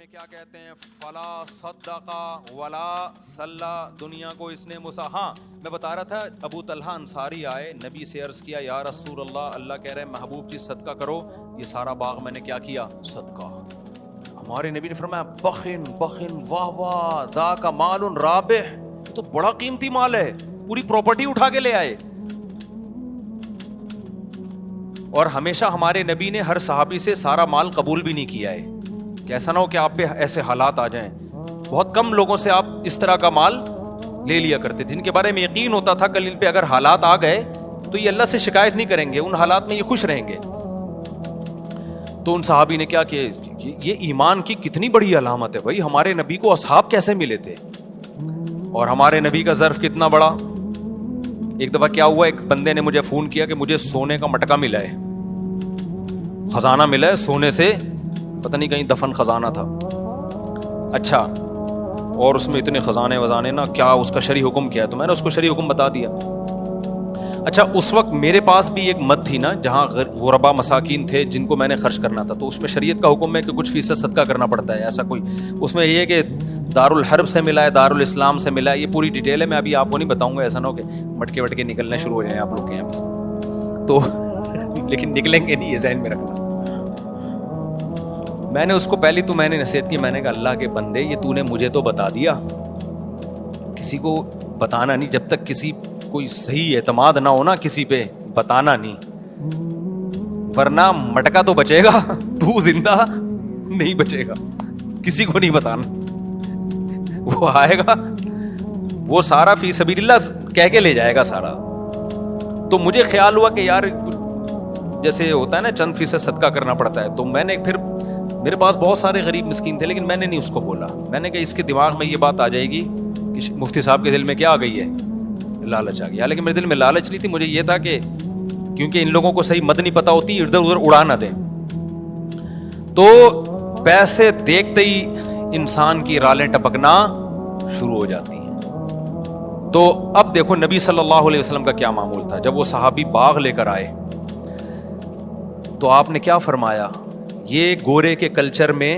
میں کیا کہتے ہیں؟ فلا صدقا ولا صلی، دنیا کو اس نے ہاں میں بتا رہا تھا ابو طلحہ انصاری آئے، نبی سے عرض کیا یا رسول اللہ، اللہ کہہ رہے ہیں محبوب جی صدقہ کرو، یہ سارا باغ میں نے کیا کیا؟ صدقہ۔ ہمارے نبی نے فرمایا بخن بخن واہ واہ ذاک مال رابح، تو بڑا قیمتی مال ہے، پوری پراپرٹی اٹھا کے لے آئے۔ اور ہمیشہ ہمارے نبی نے ہر صحابی سے سارا مال قبول بھی نہیں کیا ہے کہ ایسا نہ ہو کہ آپ پہ ایسے حالات آ جائیں۔ بہت کم لوگوں سے آپ اس طرح کا مال لے لیا کرتے، جن کے بارے میں یقین ہوتا تھا کل ان پہ اگر حالات آ گئے تو یہ اللہ سے شکایت نہیں کریں گے، ان حالات میں یہ خوش رہیں گے۔ تو ان صحابی نے کیا کہ یہ ایمان کی کتنی بڑی علامت ہے بھائی، ہمارے نبی کو اصحاب کیسے ملے تھے اور ہمارے نبی کا ظرف کتنا بڑا۔ ایک دفعہ کیا ہوا، ایک بندے نے مجھے فون کیا کہ مجھے سونے کا مٹکا ملا ہے، خزانہ ملا ہے سونے سے، پتہ نہیں کہیں دفن خزانہ تھا۔ اچھا، اور اس میں اتنے خزانے وزانے نا، کیا اس کا شرعی حکم کیا ہے؟ تو میں نے اس کو شرعی حکم بتا دیا۔ اچھا، اس وقت میرے پاس بھی ایک مد تھی نا جہاں غربا مساکین تھے جن کو میں نے خرچ کرنا تھا، تو اس میں شریعت کا حکم ہے کہ کچھ فیصد صدقہ کرنا پڑتا ہے۔ ایسا کوئی اس میں یہ ہے کہ دارالحرب سے ملا ہے، دارالاسلام سے ملا ہے، یہ پوری ڈیٹیل ہے، میں ابھی آپ کو نہیں بتاؤں گا، ایسا نہ ہو کہ مٹکے وٹکے نکلنے شروع ہو جائیں آپ لوگ کے یہاں تو لیکن نکلیں گے نہیں، یہ ذہن میں رکھنا۔ میں نے اس کو پہلی تو میں نے نصیحت کی، میں نے کہا اللہ کے بندے یہ تو نے مجھے تو بتا دیا، کسی کو بتانا نہیں، جب تک کسی کوئی صحیح اعتماد نہ ہونا کسی پہ بتانا نہیں، ورنہ مٹکا تو بچے گا، تو زندہ نہیں بچے گا، کسی کو نہیں بتانا۔ وہ آئے گا وہ سارا فی سبیل اللہ کہہ کے لے جائے گا سارا۔ تو مجھے خیال ہوا کہ یار جیسے ہوتا ہے نا چند فیصد صدقہ کرنا پڑتا ہے، تو میں نے پھر میرے پاس بہت سارے غریب مسکین تھے لیکن میں نے نہیں اس کو بولا، میں نے کہا اس کے دماغ میں یہ بات آ جائے گی کہ مفتی صاحب کے دل میں کیا آ گئی ہے؟ لالچ آ گئی۔ حالانکہ میرے دل میں لالچ نہیں تھی، مجھے یہ تھا کہ کیونکہ ان لوگوں کو صحیح مد نہیں پتا ہوتی، ادھر ادھر اڑا نہ دیں۔ تو پیسے دیکھتے ہی انسان کی رالیں ٹپکنا شروع ہو جاتی ہیں۔ تو اب دیکھو نبی صلی اللہ علیہ وسلم کا کیا معمول تھا، جب وہ صحابی باغ لے کر آئے تو آپ نے کیا فرمایا؟ یہ گورے کے کلچر میں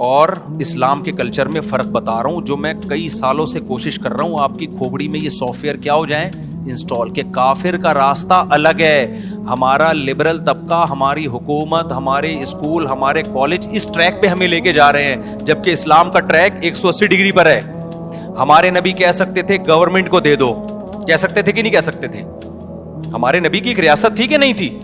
اور اسلام کے کلچر میں فرق بتا رہا ہوں، جو میں کئی سالوں سے کوشش کر رہا ہوں آپ کی کھوپڑی میں یہ سافٹ ویئر کیا ہو جائیں انسٹال، کہ کافر کا راستہ الگ ہے، ہمارا لبرل طبقہ، ہماری حکومت، ہمارے اسکول، ہمارے کالج اس ٹریک پہ ہمیں لے کے جا رہے ہیں، جبکہ اسلام کا ٹریک 180 ڈگری پر ہے۔ ہمارے نبی کہہ سکتے تھے گورنمنٹ کو دے دو، کہہ سکتے تھے کہ نہیں کہہ سکتے تھے؟ ہمارے نبی کی ایک ریاست تھی کہ نہیں تھی؟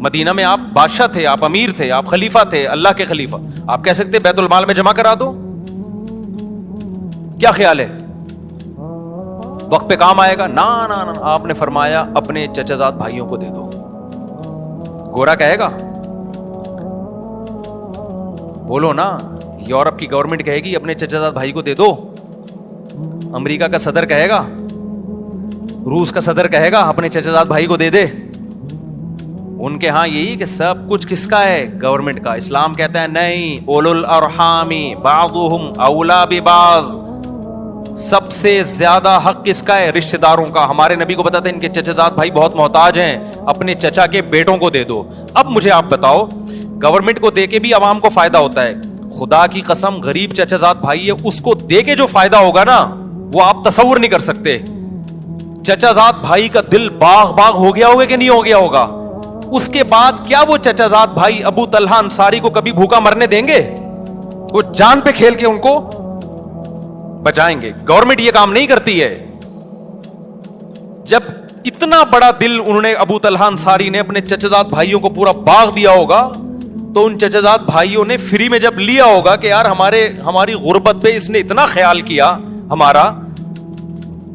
مدینہ میں آپ بادشاہ تھے، آپ امیر تھے، آپ خلیفہ تھے، اللہ کے خلیفہ، آپ کہہ سکتے بیت المال میں جمع کرا دو؟ کیا خیال ہے وقت پہ کام آئے گا؟ نا نا نا، آپ نے فرمایا اپنے چچا زاد بھائیوں کو دے دو۔ گورا کہے گا؟ بولو نا، یورپ کی گورنمنٹ کہے گی اپنے چچا زاد بھائی کو دے دو، امریکہ کا صدر کہے گا، روس کا صدر کہے گا اپنے چچا زاد بھائی کو دے دے؟ ان کے ہاں یہی کہ سب کچھ کس کا ہے؟ گورنمنٹ کا۔ اسلام کہتا ہے نہیں، اولو الارحام بعضهم اولا ببعض، سب سے زیادہ حق کس کا ہے؟ رشتہ داروں کا۔ ہمارے نبی کو بتاتے ہیں ان کے چچا زاد بھائی بہت محتاج ہیں، اپنے چچا کے بیٹوں کو دے دو۔ اب مجھے آپ بتاؤ، گورنمنٹ کو دے کے بھی عوام کو فائدہ ہوتا ہے، خدا کی قسم غریب چچا زاد بھائی ہے اس کو دے کے جو فائدہ ہوگا نا وہ آپ تصور نہیں کر سکتے۔ چچا زاد بھائی کا دل باغ باغ ہو گیا ہوگا کہ نہیں ہو گیا ہوگا؟ اس کے بعد کیا وہ چچا زاد بھائی ابو طلحہ انصاری کو کبھی بھوکا مرنے دیں گے؟ وہ جان پہ کھیل کے ان کو بچائیں گے۔ گورنمنٹ یہ کام نہیں کرتی ہے۔ جب اتنا بڑا دل انہوں نے ابو طلحہ انصاری نے اپنے چچا زاد بھائیوں کو پورا باغ دیا ہوگا تو ان چچا زاد بھائیوں نے فری میں جب لیا ہوگا کہ یار ہماری غربت پہ اس نے اتنا خیال کیا ہمارا،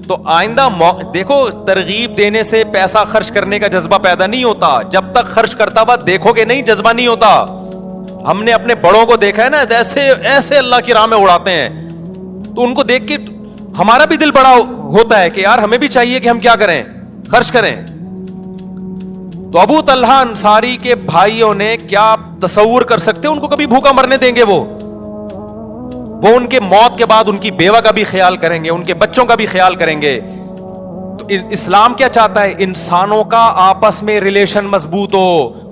تو آئندہ دیکھو ترغیب دینے سے پیسہ خرچ کرنے کا جذبہ پیدا نہیں ہوتا، جب تک خرچ کرتا ہوا دیکھو گے نہیں جذبہ نہیں ہوتا۔ ہم نے اپنے بڑوں کو دیکھا ہے نا ایسے اللہ کی راہ میں اڑاتے ہیں، تو ان کو دیکھ کے ہمارا بھی دل بڑا ہوتا ہے کہ یار ہمیں بھی چاہیے کہ ہم کیا کریں؟ خرچ کریں۔ تو ابو طلحہ انصاری کے بھائیوں نے کیا تصور کر سکتے ان کو کبھی بھوکا مرنے دیں گے؟ وہ ان کے موت کے بعد ان کی بیوہ کا بھی خیال کریں گے، ان کے بچوں کا بھی خیال کریں گے۔ تو اسلام کیا چاہتا ہے؟ انسانوں کا آپس میں ریلیشن مضبوط ہو،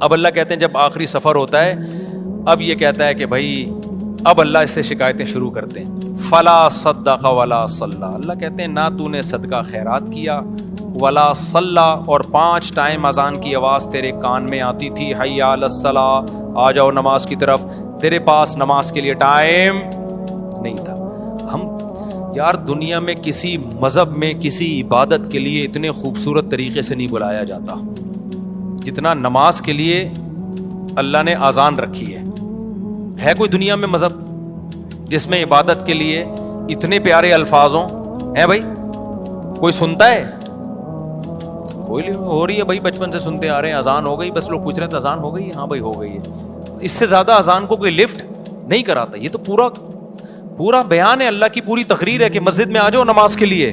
اب اللہ کہتے ہیں جب آخری سفر ہوتا ہے, اب یہ کہتا ہے کہ بھائی اب اللہ اس سے شکایتیں شروع کرتے ہیں. فلا صدق ولا صلی, اللہ کہتے ہیں نہ تو نے صدقہ خیرات کیا, ولا صلی, اور 5 ٹائم اذان کی آواز تیرے کان میں آتی تھی, حی علی الصلاۃ, آ جاؤ نماز کی طرف, تیرے پاس نماز کے لیے ٹائم نہیں تھا. ہم یار دنیا میں کسی مذہب میں کسی عبادت کے لیے اتنے خوبصورت طریقے سے نہیں بلایا جاتا جتنا نماز کے لیے اللہ نے اذان رکھی ہے. ہے کوئی دنیا میں مذہب جس میں عبادت کے لیے اتنے پیارے الفاظ ہوں؟ ہے بھائی کوئی سنتا ہے؟ کوئی ہو رہی ہے بھائی, بچپن سے سنتے آ رہے ہیں, اذان ہو گئی, بس لوگ پوچھ رہے ہیں اذان ہو گئی, ہاں بھائی ہو گئی ہے. اس سے زیادہ اذان کو کوئی لفٹ نہیں کراتا. یہ تو پورا بیان ہے, اللہ کی پوری تقریر ہے کہ مسجد میں آ جاؤ نماز کے لیے.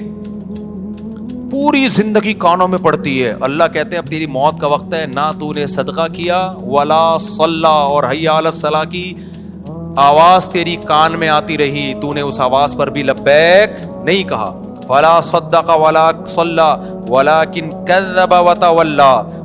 پوری زندگی کانوں میں پڑتی ہے. اللہ کہتے ہیں اب تیری موت کا وقت ہے, نہ تو نے صدقہ کیا, ولا صلی, اور حی علی الصلاۃ کی آواز تیری کان میں آتی رہی, تو نے اس آواز پر بھی لبیک نہیں کہا. فلا صدق ولا صلی ولکن کذب وتولی,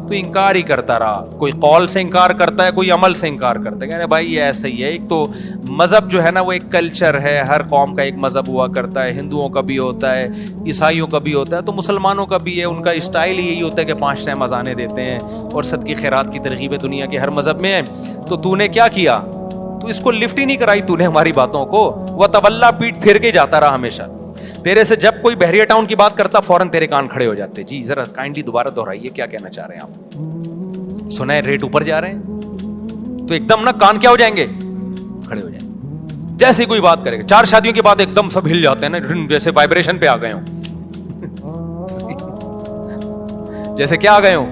تو انکار ہی کرتا رہا. کوئی قول سے انکار کرتا ہے, کوئی عمل سے انکار کرتا ہے. کہنے بھائی یہ ایسا ہی ہے. ایک تو مذہب جو ہے نا وہ ایک کلچر ہے, ہر قوم کا ایک مذہب ہوا کرتا ہے. ہندوؤں کا بھی ہوتا ہے, عیسائیوں کا بھی ہوتا ہے, تو مسلمانوں کا بھی ہے. ان کا اسٹائل یہی ہوتا ہے کہ 5 ٹائم اذانیں دیتے ہیں اور صدقے خیرات کی ترغیبیں دنیا کے ہر مذہب میں ہیں. تو نے کیا کیا؟ تو اس کو لفٹ ہی نہیں کرائی تو نے ہماری باتوں کو. وتولی, پیٹ پھیر کے جاتا رہا ہمیشہ. تیرے سے جب کوئی بحریہ ٹاؤن کی بات کرتا فوراً تیرے کان کھڑے ہو جاتے. جی ذرا کائنڈلی دوبارہ دہرائیے, کیا کہنا چاہ رہے ہیں آپ؟ سنا ہے ریٹ اوپر جا رہے ہیں تو ایک دم نا کان کیا ہو جائیں گے, کھڑے ہو جائیں گے. جیسے کوئی بات کرے گا, 4 شادیوں کے بعد ایک دم سب ہل جاتے ہیں نا, جیسے وائبریشن پہ آ گئے ہوں. جیسے کیا آ گئے ہوں,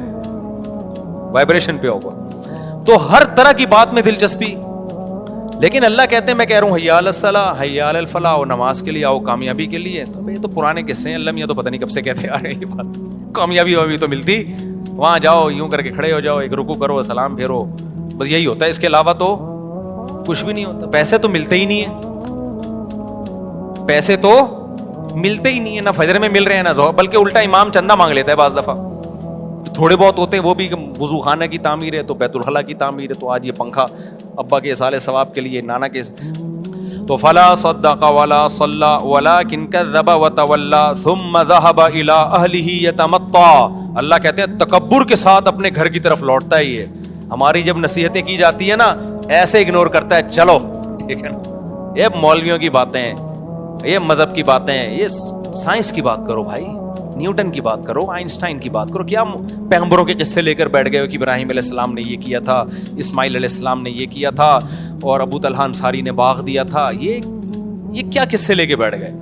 وائبریشن پہ ہوگا. تو ہر طرح کی بات میں دلچسپی. لیکن اللہ کہتے ہیں میں کہہ رہا ہوں حی علی الصلاۃ, حی علی الفلاح, اور نماز کے لیے آؤ, کامیابی کے لیے. تو یہ تو پرانے قصے ہیں, اللہ میاں تو پتہ نہیں کب سے کہتے آ رہے ہیں یہ بات. کامیابی ابھی تو ملتی, وہاں جاؤ یوں کر کے کھڑے ہو جاؤ, ایک رکوع کرو, سلام پھیرو, بس یہی ہوتا ہے. اس کے علاوہ تو کچھ بھی نہیں ہوتا. پیسے تو ملتے ہی نہیں ہیں, پیسے تو ملتے ہی نہیں ہیں, نہ فجر میں مل رہے ہیں نہ ظہر, بلکہ الٹا امام چندہ مانگ لیتا ہے بعض دفعہ. تھوڑے بہت ہوتے ہیں وہ بھی, وضو خانہ کی تعمیر ہے تو بیت الخلاء کی تعمیر ہے, تو آج یہ پنکھا ابا کے اصال ثواب کے لیے, نانا کے. تو فلا صدق ولا صلی ولکن کذب وتولی ثم ذهب الى اهله يتمطى. اللہ کہتے ہیں تکبر کے ساتھ اپنے گھر کی طرف لوٹتا ہی ہے. ہماری جب نصیحتیں کی جاتی ہے نا, ایسے اگنور کرتا ہے, چلو ٹھیک ہے نا, یہ مولویوں کی باتیں ہیں, یہ مذہب کی باتیں ہیں, یہ سائنس کی بات کرو بھائی, نیوٹن کی بات کرو, آئنسٹائن کی بات کرو. کیا پیغمبروں کے قصے لے کر بیٹھ گئے ہو کہ ابراہیم علیہ السلام نے یہ کیا تھا, اسماعیل علیہ السلام نے یہ کیا تھا, اور ابو طلحہ انصاری نے باغ دیا تھا. یہ کیا قصے لے کے بیٹھ گئے؟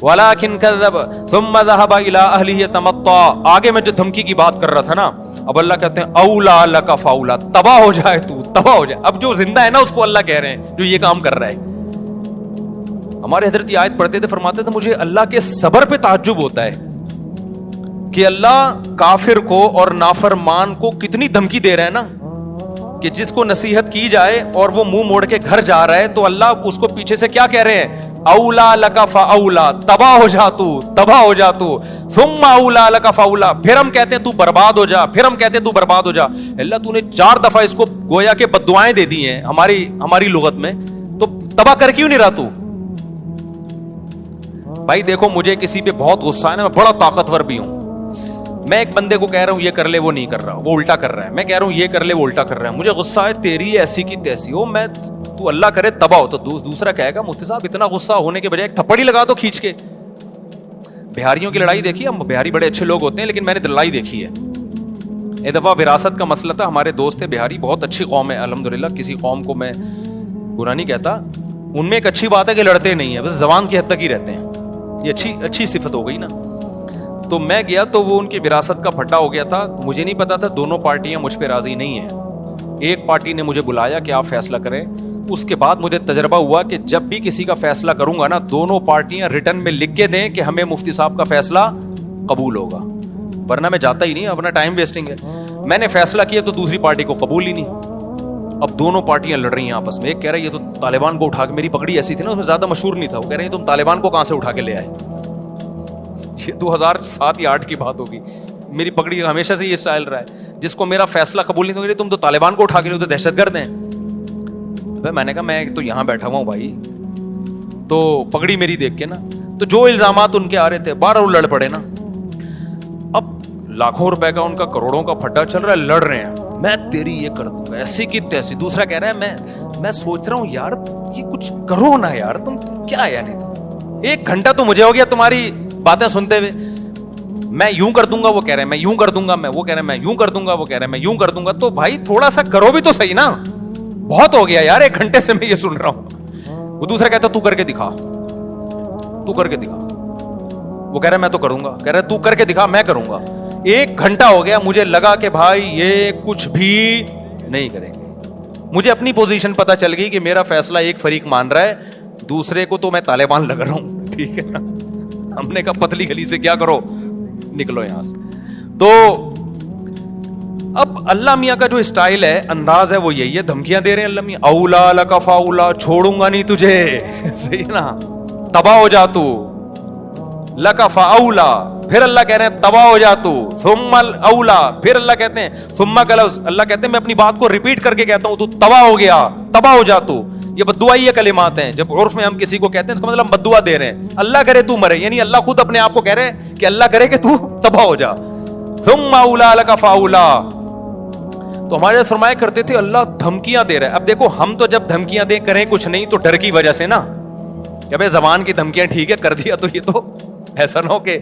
ولکن کذب ثم ذهب الى اهله يتمطى. آگے میں جو دھمکی کی بات کر رہا تھا نا, اب اللہ کہتے ہیں اولا لک فاولا, تباہ ہو جائے تو, تباہ ہو جائے. اب جو زندہ ہے نا اس کو اللہ کہہ رہے ہیں جو یہ کام کر رہا ہے. ہمارے حضرت یہ آیت پڑھتے تھے, فرماتے تھے مجھے اللہ کے صبر پہ تعجب ہوتا ہے کہ اللہ کافر کو اور نافرمان کو کتنی دھمکی دے رہا ہے نا, کہ جس کو نصیحت کی جائے اور وہ منہ موڑ کے گھر جا رہا ہے تو اللہ اس کو پیچھے سے کیا کہہ رہے ہیں, اولا لک فاولا, تباہ ہو جا تو, تباہ ہو جا تو, ثم اولا لک فاولا. پھر ہم کہتے ہیں تو برباد ہو جا, پھر ہم کہتے ہیں تو برباد ہو جا. اللہ تو نے 4 دفعہ اس کو گویا کہ بد دعائیں دے دی ہیں ہماری لغت میں, تو تباہ کر کیوں نہیں رہا تو؟ بھائی دیکھو مجھے کسی پہ بہت غصہ ہے نا, میں بڑا طاقتور بھی ہوں, میں ایک بندے کو کہہ رہا ہوں یہ کر لے, وہ نہیں کر رہا, وہ الٹا کر رہا ہے. میں کہہ رہا ہوں یہ کر لے, وہ الٹا کر رہا ہے. مجھے غصہ ہے, تیری ایسی کی تیسی ہو, میں تو اللہ کرے تباہ ہو. تو دوسرا کہے گا مفتی صاحب اتنا غصہ ہونے کے بجائے ایک تھپڑ ہی لگا دو کھینچ کے. بہاریوں کی لڑائی دیکھی, ہم بہاری بڑے اچھے لوگ ہوتے ہیں, لیکن میں نے لڑائی دیکھی ہے. ایک دفعہ وراثت کا مسئلہ تھا, ہمارے دوست تھے بہاری, بہت اچھی قوم ہے الحمدللہ, کسی قوم کو میں برا نہیں کہتا. ان میں ایک اچھی بات ہے کہ لڑتے نہیں ہیں, بس زبان کی حد تک ہی رہتے ہیں. یہ اچھی صفت ہو گئی نا. تو میں گیا تو وہ ان کی وراثت کا پھٹا ہو گیا تھا. مجھے نہیں پتا تھا دونوں پارٹیاں مجھ پہ راضی نہیں ہیں. ایک پارٹی نے مجھے بلایا کہ آپ فیصلہ کریں. اس کے بعد مجھے تجربہ ہوا کہ جب بھی کسی کا فیصلہ کروں گا نا, دونوں پارٹیاں ریٹن میں لکھ کے دیں کہ ہمیں مفتی صاحب کا فیصلہ قبول ہوگا, ورنہ میں جاتا ہی نہیں, اپنا ٹائم ویسٹنگ ہے. میں نے فیصلہ کیا تو دوسری پارٹی کو قبول ہی نہیں. اب دونوں پارٹیاں لڑ رہی ہیں آپس میں. ایک کہہ رہا ہے یہ تو طالبان کو اٹھا کے, میری پگڑی ایسی تھی نا اس میں زیادہ مشہور نہیں تھا, وہ کہہ رہے ہیں تم طالبان کو کہاں سے اٹھا کے لے آئے. یہ 2007 یا 2008 کی بات ہوگی. میری پگڑی ہمیشہ سے یہ اسٹائل رہا ہے, جس کو میرا فیصلہ قبول نہیں, تو تم تو طالبان کو اٹھا کے لے, تو دہشت گرد ہیں. میں نے کہا میں تو یہاں بیٹھا ہوا ہوں بھائی, تو پگڑی میری دیکھ کے نا, تو جو الزامات ان کے آ رہے تھے بارہ وہ لڑ پڑے نا. اب لاکھوں روپے کا ان کا کروڑوں کا پھڈا چل رہا ہے, لڑ رہے ہیں, میں تیری یہ کر دوں گا ایسی کی تیسی. دوسرا کہہ رہا ہے میں سوچ رہا ہوں یار یہ کچھ کرو نا یار, تم کیا ہے یار, ایک گھنٹہ تو مجھے ہو گیا تمہاری باتیں سنتے ہوئے. میں یوں کر دوں گا, وہ کہہ رہے ہیں میں یوں کر دوں گا, وہ کہہ رہے ہیں میں یوں کر دوں گا, وہ کہہ رہے ہیں میں یوں کر دوں گا. تو بھائی تھوڑا سا کرو بھی تو صحیح نا, بہت ہو گیا یار, ایک گھنٹے سے میں یہ سن رہا ہوں. وہ دوسرا کہتا تو کر کے دکھا, تو کر کے دکھا. وہ کہہ رہا ہے میں تو کروں گا, کہہ رہا ہے تو کر کے دکھا میں کروں گا. ایک گھنٹہ ہو گیا, مجھے لگا کہ بھائی یہ کچھ بھی نہیں کریں گے. مجھے اپنی پوزیشن پتا چل گئی کہ میرا فیصلہ ایک فریق مان رہا ہے, دوسرے کو تو میں طالبان لگ رہا ہوں. ٹھیک ہے نا, ہم نے کہا پتلی گلی سے کیا کرو, نکلو یہاں سے. تو اب اللہ میاں کا جو اسٹائل ہے, انداز ہے, وہ یہی ہے, دھمکیاں دے رہے ہیں اللہ میاں, اولا لک فاولا, چھوڑوں گا نہیں تجھے, صحیح نا, تباہ ہو جا تو, لک فاولا, پھر اللہ کہہ رہے ہیں تباہ ہو جا تو, ثم الاولا, پھر اللہ کہتے ہیں ثم کا لفظ, اللہ کہتے ہیں میں اپنی بات کو ریپیٹ کر کے کہتا ہوں, تو تباہ ہو گیا, تباہ ہو جا تو. یہ بددعائی کلمات ہیں, جب عرف میں ہم کسی کو کہتے ہیں اس کا مطلب ہم بددعا دے رہے ہیں. اللہ کرے تو مرے, یعنی اللہ خود اپنے آپ کو کہہ رہے ہیں کہ اللہ کرے کہ تو تباہ ہو جا. ثم اولا لک فاولا. تو ہمارے فرمایا کرتے تھے اللہ دھمکیاں دے رہا ہے. اب دیکھو ہم تو جب دھمکیاں دیں کریں کچھ نہیں تو ڈر کی وجہ سے نا, کہ بھائی زبان کی دھمکیاں ٹھیک ہے کر دیا, تو یہ تو ایسا نہ ہو کہ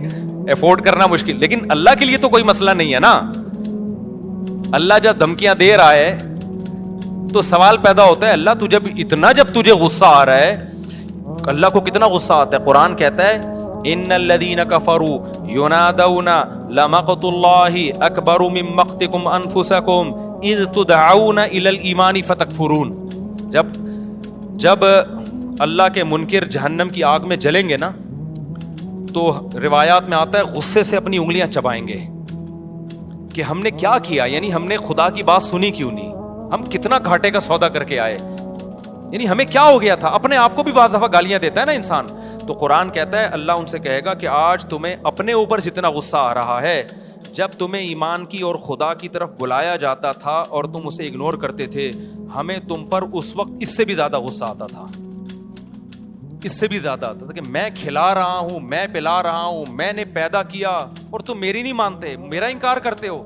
افورڈ کرنا مشکل. لیکن اللہ کے لیے تو کوئی مسئلہ نہیں ہے نا. اللہ جب دھمکیاں دے رہا ہے تو سوال پیدا ہوتا ہے, اللہ تجھے اتنا, جب تجھے غصہ آ رہا ہے, اللہ کو کتنا غصہ آتا ہے. قرآن کہتا ہے ان الذین کفروا ینادون لمقت اللہ اکبر من مقتکم انفسکم اذ تدعون الی الایمان فتکفرون. جب اللہ کے منکر جہنم کی آگ میں جلیں گے نا, تو روایات میں آتا ہے غصے سے اپنی انگلیاں چبائیں گے کہ ہم نے کیا کیا, یعنی ہم نے خدا کی بات سنی کیوں نہیں, ہم کتنا گھاٹے کا سودا کر کے آئے, یعنی ہمیں کیا ہو گیا تھا. اپنے آپ کو بھی بعض دفعہ گالیاں دیتا ہے نا انسان. تو قرآن کہتا ہے اللہ ان سے کہے گا کہ آج تمہیں اپنے اوپر جتنا غصہ آ رہا ہے, جب تمہیں ایمان کی اور خدا کی طرف بلایا جاتا تھا اور تم اسے اگنور کرتے تھے, ہمیں تم پر اس وقت اس سے بھی زیادہ غصہ آتا تھا, اس سے بھی زیادہ آتا تھا کہ میں کھلا رہا ہوں, میں پلا رہا ہوں, میں نے پیدا کیا اور تم میری نہیں مانتے, میرا انکار کرتے ہو.